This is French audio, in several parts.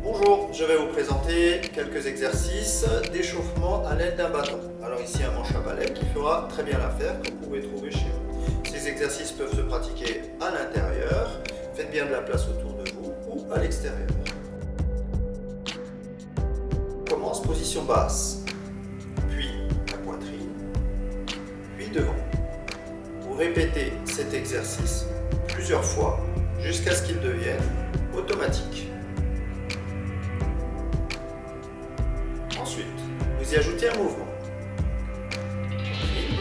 Bonjour, je vais vous présenter quelques exercices d'échauffement à l'aide d'un bâton. Alors ici un manche à balai qui fera très bien l'affaire, que vous pouvez trouver chez vous. Ces exercices peuvent se pratiquer à l'intérieur, faites bien de la place autour de vous ou à l'extérieur. On commence position basse, puis la poitrine, puis devant. Vous répétez cet exercice plusieurs fois jusqu'à ce qu'il devienne automatique. Ensuite, vous y ajoutez un mouvement. Poitrine,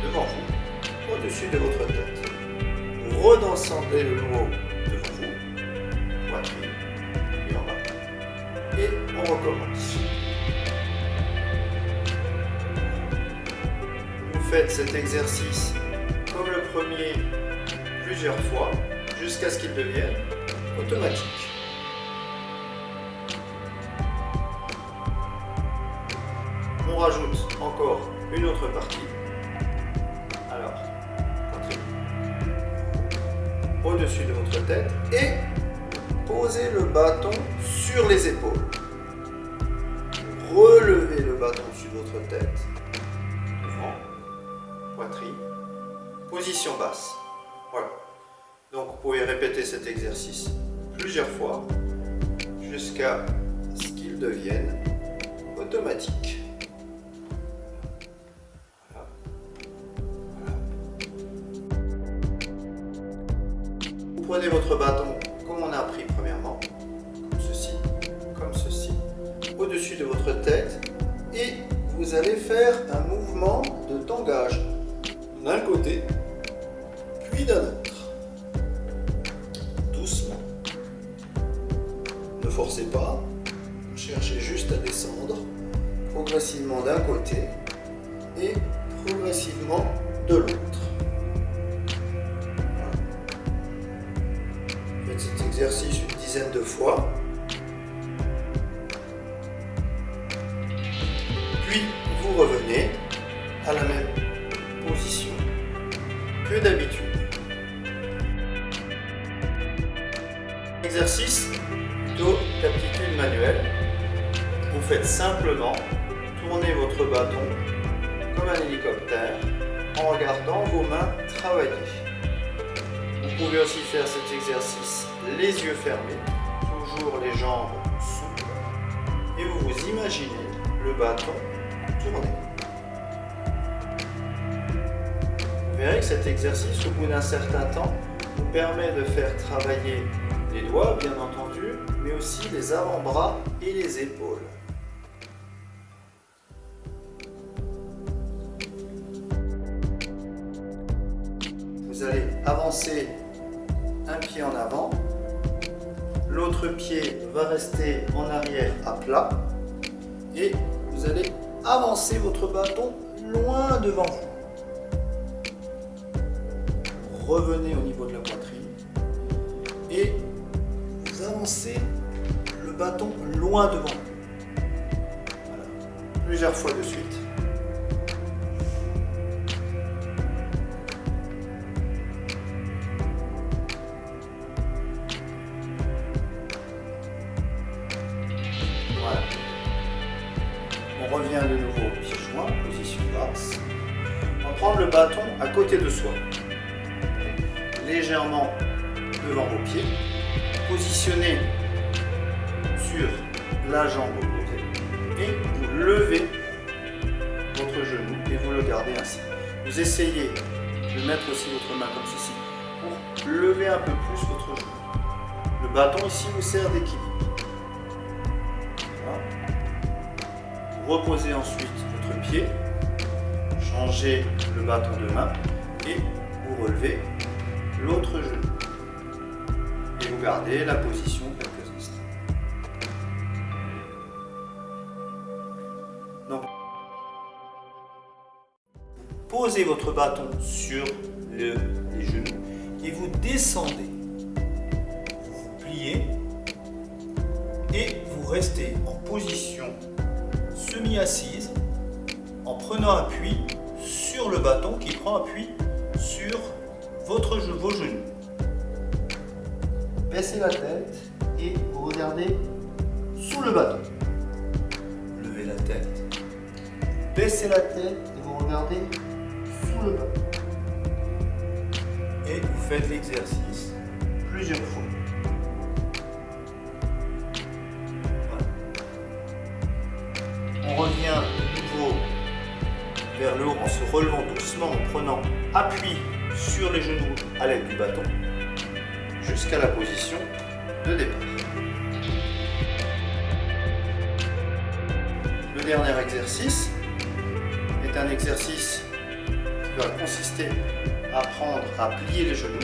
devant vous, au-dessus de votre tête. Vous redescendez le nouveau devant vous, poitrine, puis en bas. Et on recommence. Vous faites cet exercice comme le premier plusieurs fois jusqu'à ce qu'il devienne automatique. On rajoute encore une autre partie. Alors, poitrine au-dessus de votre tête et posez le bâton sur les épaules. Relevez le bâton sur votre tête. Devant, poitrine, position basse. Voilà. Donc vous pouvez répéter cet exercice plusieurs fois jusqu'à ce qu'il devienne automatique. Vous prenez votre bâton comme on a appris premièrement, comme ceci, au-dessus de votre tête et vous allez faire un mouvement de tangage d'un côté puis d'un autre. Doucement. Ne forcez pas, cherchez juste à descendre progressivement d'un côté et progressivement de l'autre. Faites cet exercice une dizaine de fois. Puis vous revenez à la même position que d'habitude. Exercice plutôt d'aptitude manuelle. Vous faites simplement tourner votre bâton comme un hélicoptère en regardant vos mains travailler. Vous pouvez aussi faire cet exercice les yeux fermés, toujours les jambes souples, et vous vous imaginez le bâton tourner. Vous verrez que cet exercice, au bout d'un certain temps, vous permet de faire travailler les doigts, bien entendu, mais aussi les avant-bras et les épaules. Vous allez avancer un pied en avant, l'autre pied va rester en arrière à plat et vous allez avancer votre bâton loin devant vous. Revenez au niveau de la poitrine et vous avancez le bâton loin devant vous. Voilà. Plusieurs fois de suite. Voilà. On revient de nouveau au pied joint, position basse. On va prendre le bâton à côté de soi, légèrement devant vos pieds, positionnez sur la jambe opposée et vous levez votre genou et vous le gardez ainsi. Vous essayez de mettre aussi votre main comme ceci pour lever un peu plus votre genou. Le bâton ici vous sert d'équilibre. Vous reposez ensuite votre pied, changez le bâton de main et vous relevez l'autre genou. Et vous gardez la position quelques instants. Donc, posez votre bâton sur les genoux et vous descendez. Vous vous pliez et vous restez en position semi-assise en prenant appui sur le bâton qui prend appui sur vos genoux. Baissez la tête et vous regardez sous le bâton. Levez la tête. Baissez la tête et vous regardez sous le bâton. Et vous faites l'exercice plusieurs fois. Voilà. On revient de nouveau vers le haut en se relevant doucement, en prenant appui sur les genoux à l'aide du bâton jusqu'à la position de départ. Le dernier exercice est un exercice qui va consister à apprendre à plier les genoux.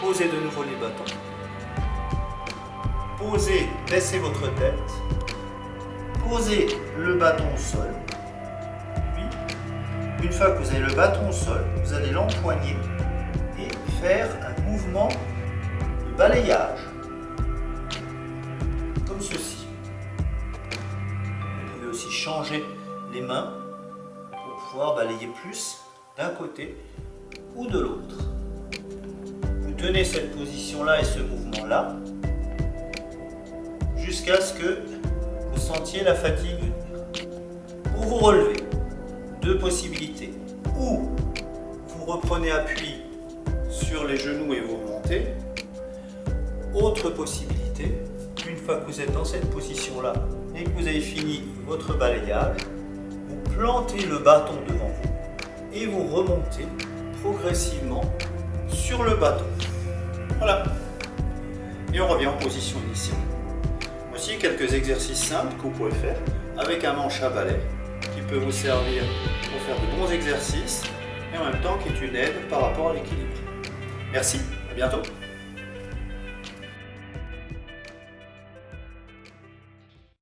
Posez de nouveau les bâtons. Posez, baissez votre tête. Posez le bâton au sol. Puis, une fois que vous avez le bâton au sol, vous allez l'empoigner et faire un mouvement de balayage, comme ceci. Vous pouvez aussi changer les mains pour pouvoir balayer plus d'un côté ou de l'autre. Vous tenez cette position-là et ce mouvement-là jusqu'à ce que vous sentiez la fatigue venir. Pour vous relever, deux possibilités. Ou vous reprenez appui sur les genoux et vous remontez. Autre possibilité, une fois que vous êtes dans cette position-là et que vous avez fini votre balayage, vous plantez le bâton devant vous et vous remontez progressivement sur le bâton. Voilà. Et on revient en position initiale. Voici quelques exercices simples que vous pouvez faire avec un manche à balai qui peut vous servir pour faire de bons exercices et en même temps qui est une aide par rapport à l'équilibre. Merci, à bientôt.